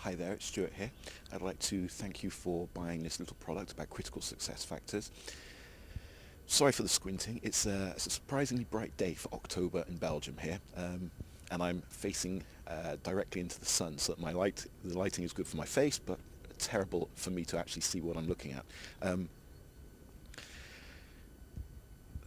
Hi there, it's Stuart here. I'd like to thank you for buying this little product about critical success factors. Sorry for the squinting. It's a surprisingly bright day for October in Belgium here, and I'm facing directly into the sun, so that the lighting is good for my face, but terrible for me to actually see what I'm looking at.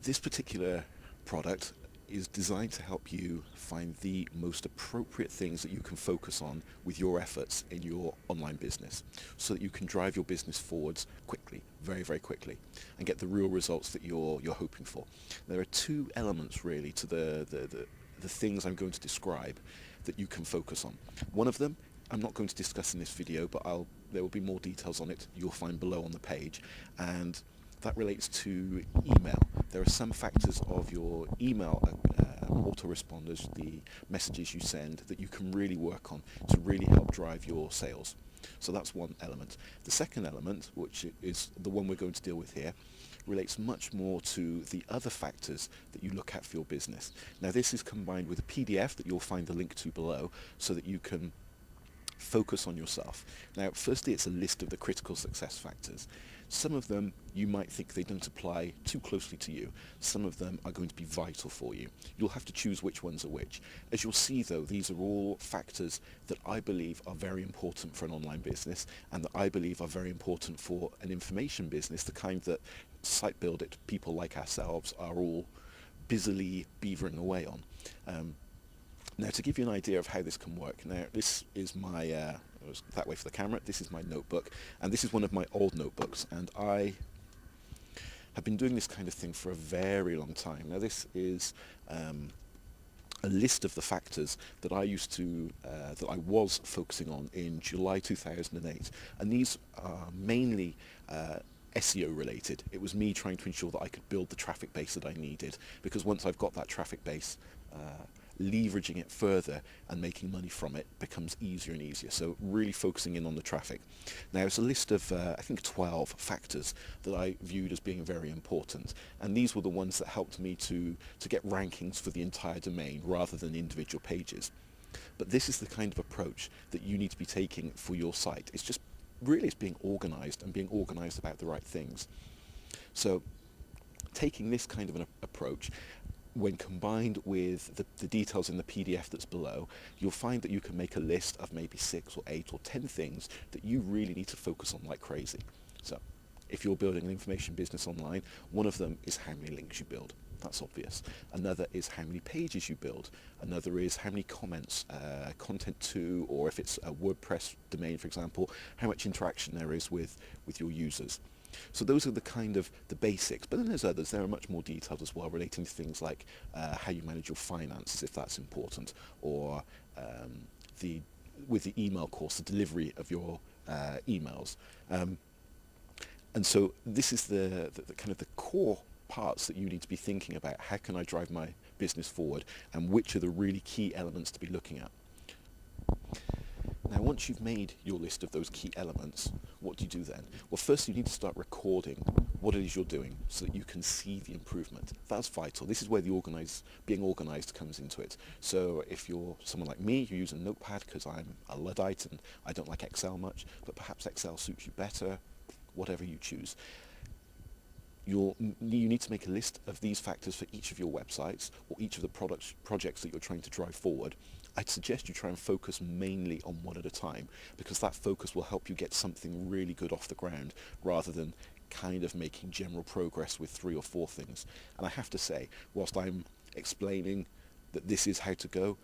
This particular product is designed to help you find the most appropriate things that you can focus on with your efforts in your online business, so that you can drive your business forwards quickly, very, very quickly, and get the real results that you're hoping for. There are two elements really to the things I'm going to describe that you can focus on. One of them I'm not going to discuss in this video, but there will be more details on it you'll find below on the page, and that relates to email. There are some factors of your email autoresponders, the messages you send, that you can really work on to really help drive your sales. So that's one element. The second element, which is the one we're going to deal with here, relates much more to the other factors that you look at for your business. Now, this is combined with a PDF that you'll find the link to below, so that you can focus on yourself. Now, firstly, it's a list of the critical success factors. Some of them you might think they don't apply too closely to you. Some of them are going to be vital for you. You'll have to choose which ones are which. As you'll see though, these are all factors that I believe are very important for an online business, and that I believe are very important for an information business, the kind that Site Build It people like ourselves are all busily beavering away on. Now, to give you an idea of how this can work, now this is my, that way for the camera, this is my notebook, and this is one of my old notebooks, and I have been doing this kind of thing for a very long time. Now, this is a list of the factors that I was focusing on in July 2008, and these are mainly SEO related. It was me trying to ensure that I could build the traffic base that I needed, because once I've got that traffic base, leveraging it further and making money from it becomes easier and easier. So really focusing in on the traffic. Now, it's a list of I think 12 factors that I viewed as being very important, and these were the ones that helped me to get rankings for the entire domain rather than individual pages. But this is the kind of approach that you need to be taking for your site. It's just really, it's being organized, and being organized about the right things. So taking this kind of an approach, when combined with the details in the PDF that's below, you'll find that you can make a list of maybe 6 or 8 or 10 things that you really need to focus on like crazy. So if you're building an information business online, one of them is how many links you build. That's obvious. Another is how many pages you build. Another is how many comments, content to, or if it's a WordPress domain, for example, how much interaction there is with your users. So those are the kind of the basics, but then there's others. There are much more detailed as well, relating to things like how you manage your finances, if that's important, or with the email course, the delivery of your emails. And so this is the kind of the core parts that you need to be thinking about. How can I drive my business forward, and which are the really key elements to be looking at? Now, once you've made your list of those key elements, what do you do then? Well, first you need to start recording what it is you're doing, so that you can see the improvement. That's vital. This is where the being organized comes into it. So if you're someone like me, you use a notepad because I'm a Luddite and I don't like Excel much, but perhaps Excel suits you better, whatever you choose. You need to make a list of these factors for each of your websites, or each of the projects that you're trying to drive forward. I'd suggest you try and focus mainly on one at a time, because that focus will help you get something really good off the ground, rather than kind of making general progress with 3 or 4 things. And I have to say, whilst I'm explaining that this is how to go,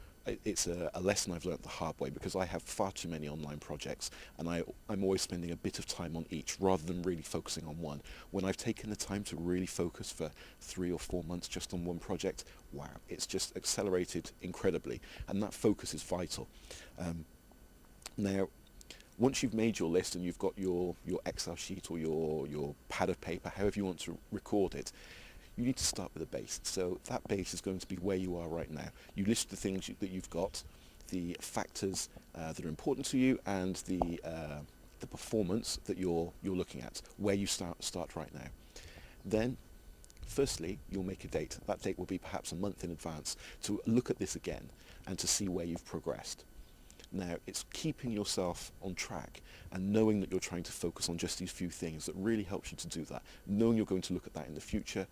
it's a lesson I've learnt the hard way, because I have far too many online projects, and I'm always spending a bit of time on each rather than really focusing on one. When I've taken the time to really focus for 3 or 4 months just on one project, wow, it's just accelerated incredibly, and that focus is vital. Now, once you've made your list and you've got your Excel sheet or your pad of paper, however you want to record it, you need to start with a base. So that base is going to be where you are right now. You list the things that you've got, the factors that are important to you, and the performance that you're looking at, where you start right now. Then, firstly, you'll make a date. That date will be perhaps a month in advance, to look at this again and to see where you've progressed. Now, it's keeping yourself on track and knowing that you're trying to focus on just these few things that really helps you to do that. Knowing you're going to look at that in the future,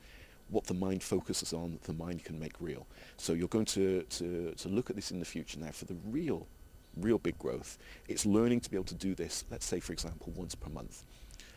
what the mind focuses on, the mind can make real. So you're going to look at this in the future. Now, for the real big growth, it's learning to be able to do this, let's say, for example, once per month.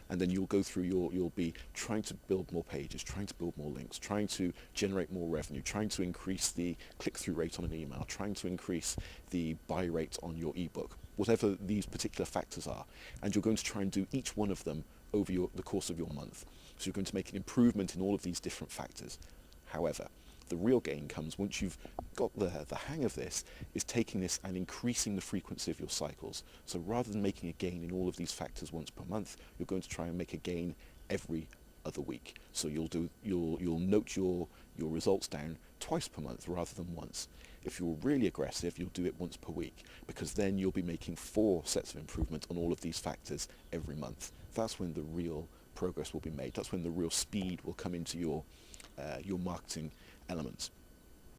And then you'll go through you'll be trying to build more pages, trying to build more links, trying to generate more revenue, trying to increase the click-through rate on an email, trying to increase the buy rate on your ebook, whatever these particular factors are. And you're going to try and do each one of them over the course of your month. So you're going to make an improvement in all of these different factors. However, the real gain comes once you've got the hang of this, is taking this and increasing the frequency of your cycles. So rather than making a gain in all of these factors once per month, you're going to try and make a gain every other week. So you'll note your results down twice per month rather than once. If you're really aggressive, you'll do it once per week, because then you'll be making 4 sets of improvement on all of these factors every month. That's when the real progress will be made. That's when the real speed will come into your marketing elements.